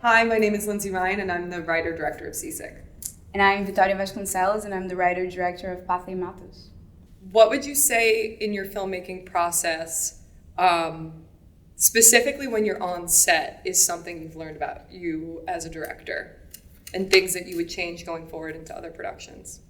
Hi, my name is Lindsey Vitória, and I'm the writer-director of Seasick. And I'm Vitoria Vasconcellos, and I'm the writer-director of Pathei Mathos. What would you say in your filmmaking process, specifically when you're on set, is something you've learned about you as a director and things that you would change going forward into other productions?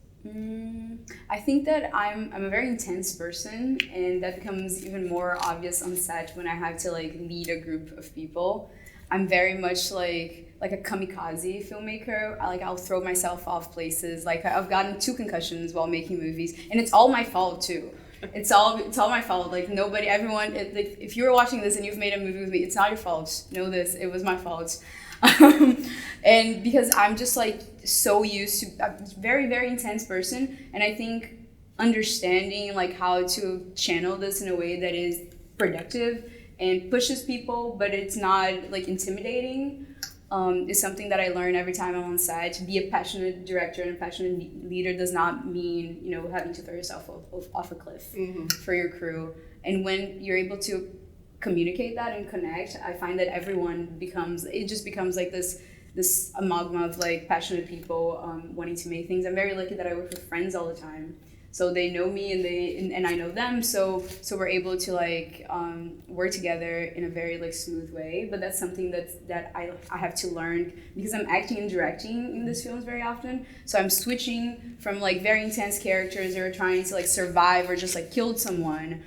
I think that I'm a very intense person, and that becomes even more obvious on set when I have to lead a group of people. I'm very much like a kamikaze filmmaker. I'll throw myself off places. I've gotten 2 concussions while making movies, and it's all my fault too. It's all my fault. Everyone. If you're watching this and you've made a movie with me, it's not your fault. Know this. It was my fault. And because I'm just so used to, I'm a very, very intense person, and I think understanding how to channel this in a way that is productive and pushes people, but it's not intimidating, is something that I learn every time I'm on set. To be a passionate director and a passionate leader does not mean having to throw yourself off a cliff for your crew. And when you're able to communicate that and connect, I find that everyone becomes this amalgam of passionate people wanting to make things. I'm very lucky that I work with friends all the time, so they know me and I know them, so we're able to work together in a very smooth way. But that's something that I have to learn, because I'm acting and directing in these films very often, so I'm switching from very intense characters that are trying to survive or just killed someone,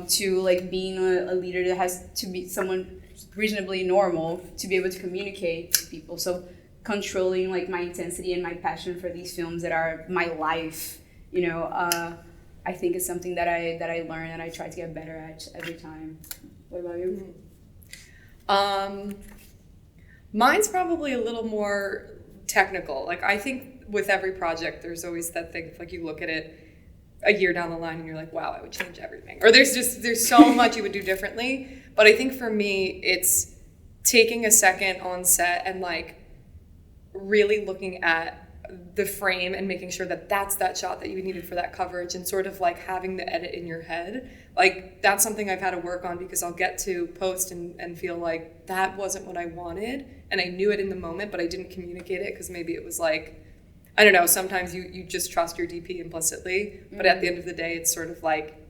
to being a leader that has to be someone reasonably normal to be able to communicate to people. So controlling my intensity and my passion for these films that are my life, I think is something that I learn and I try to get better at every time. What about you? Mine's probably a little more technical. I think with every project, there's always that thing, if you look at it a year down the line and you're like, wow, I would change everything. Or there's so much you would do differently. But I think for me, it's taking a second on set and really looking at the frame and making sure that that's that shot that you needed for that coverage, and sort of having the edit in your head. That's something I've had to work on, because I'll get to post and feel that wasn't what I wanted, and I knew it in the moment, but I didn't communicate it because maybe it was I don't know, sometimes you just trust your DP implicitly, but at the end of the day, it's sort of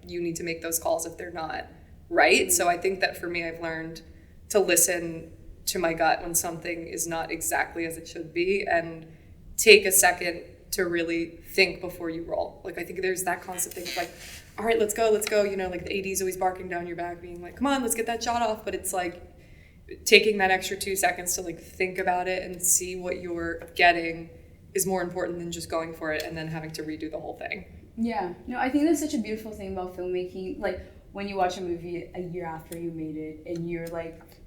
you need to make those calls if they're not right. So I think that for me, I've learned to listen to my gut when something is not exactly as it should be, and take a second to really think before you roll. I think there's that constant thing of all right, let's go. The AD's always barking down your back, being come on, let's get that shot off. But it's taking that extra 2 seconds to think about it and see what you're getting is more important than just going for it and then having to redo the whole thing. Yeah. No, I think that's such a beautiful thing about filmmaking. When you watch a movie a year after you made it, and you're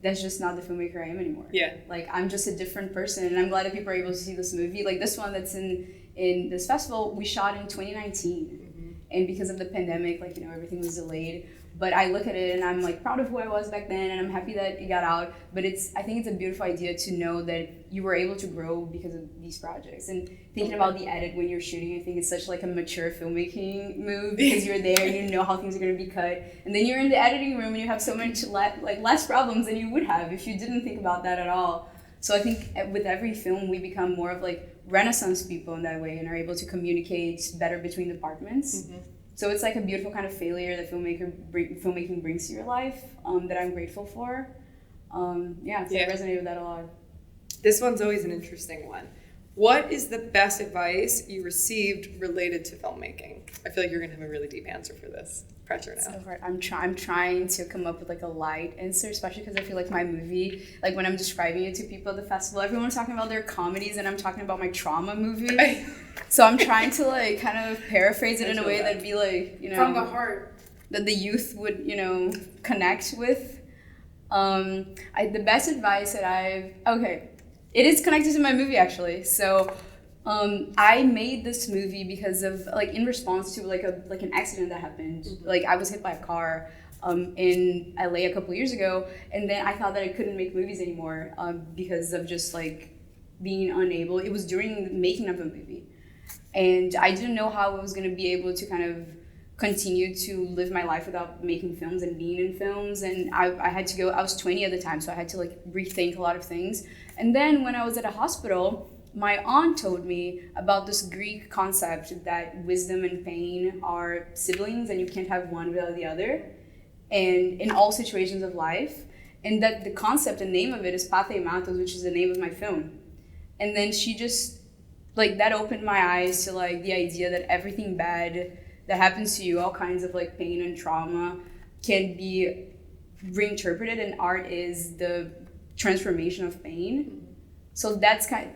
that's just not the filmmaker I am anymore. Yeah. I'm just a different person, and I'm glad that people are able to see this movie. This one that's in this festival, we shot in 2019. And because of the pandemic, everything was delayed. But I look at it and I'm proud of who I was back then, and I'm happy that it got out. But I think it's a beautiful idea to know that you were able to grow because of these projects. And thinking about the edit when you're shooting, I think it's such a mature filmmaking move, because you're there, you know how things are going to be cut, and then you're in the editing room and you have so much less problems than you would have if you didn't think about that at all. So I think with every film we become more of Renaissance people in that way, and are able to communicate better between departments. So it's a beautiful kind of failure that filmmaking brings to your life, that I'm grateful for. I resonated with that a lot. This one's always an interesting one. What is the best advice you received related to filmmaking? I feel you're going to have a really deep answer for this. Pressure now. So hard. I'm trying to come up with a light answer, especially because I feel my movie, when I'm describing it to people at the festival, everyone's talking about their comedies and I'm talking about my trauma movie. So I'm trying to kind of paraphrase it in a way that'd be from the heart, that the youth would connect with. The best advice that it is connected to my movie actually. So I made this movie because of in response to an accident that happened. I was hit by a car in LA a couple years ago, and then I thought that I couldn't make movies anymore because of just being unable. It was during the making of a movie, and I didn't know how I was going to be able to kind of continue to live my life without making films and being in films. And I had to go, I was 20 at the time, so I had to like rethink a lot of things. And then when I was at a hospital, my aunt told me about this Greek concept that wisdom and pain are siblings and you can't have one without the other, and in all situations of life. And that the concept and name of it is Pathei Mathos, which is the name of my film. And then she just, like, that opened my eyes to like the idea that everything bad that happens to you, all kinds of like pain and trauma, can be reinterpreted, and art is the transformation of pain. So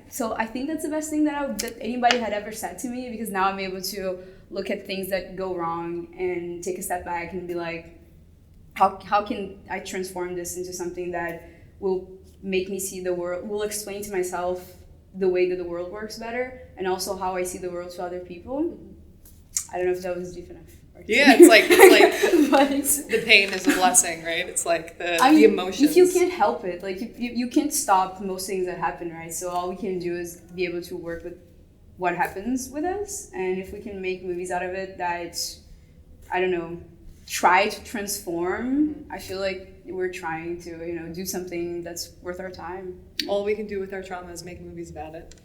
so I think that's the best thing that anybody had ever said to me, because now I'm able to look at things that go wrong and take a step back and be like, how can I transform this into something that will make me see the world, will explain to myself the way that the world works better, and also how I see the world to other people. I don't know if that was deep enough. Yeah, it's like but the pain is a blessing, right? It's like the emotions. If you can't help it, like you can't stop most things that happen, right? So all we can do is be able to work with what happens with us, and if we can make movies out of it that, I don't know, try to transform, I feel like we're trying to, you know, do something that's worth our time. All we can do with our trauma is make movies about it.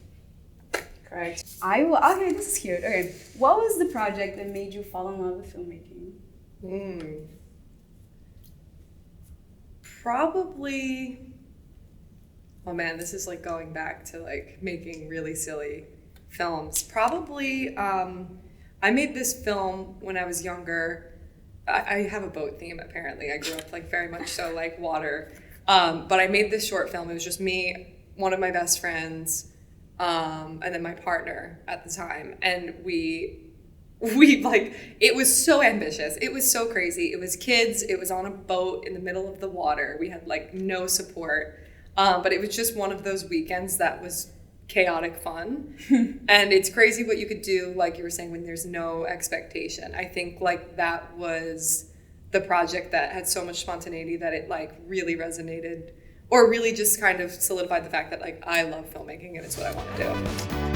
Correct. Okay, this is cute. Okay, what was the project that made you fall in love with filmmaking? Probably, oh man, this is like going back to like making really silly films. Probably, I made this film when I was younger. I have a boat theme, apparently. I grew up like very much so like water. But I made this short film. It was just me, one of my best friends, and then my partner at the time. And we like, it was so ambitious. It was so crazy. It was kids. It was on a boat in the middle of the water. We had like no support. But it was just one of those weekends that was chaotic fun. And it's crazy what you could do, like you were saying, when there's no expectation. I think like that was the project that had so much spontaneity that it like really resonated, or really just kind of solidified the fact that like I love filmmaking and it's what I want to do.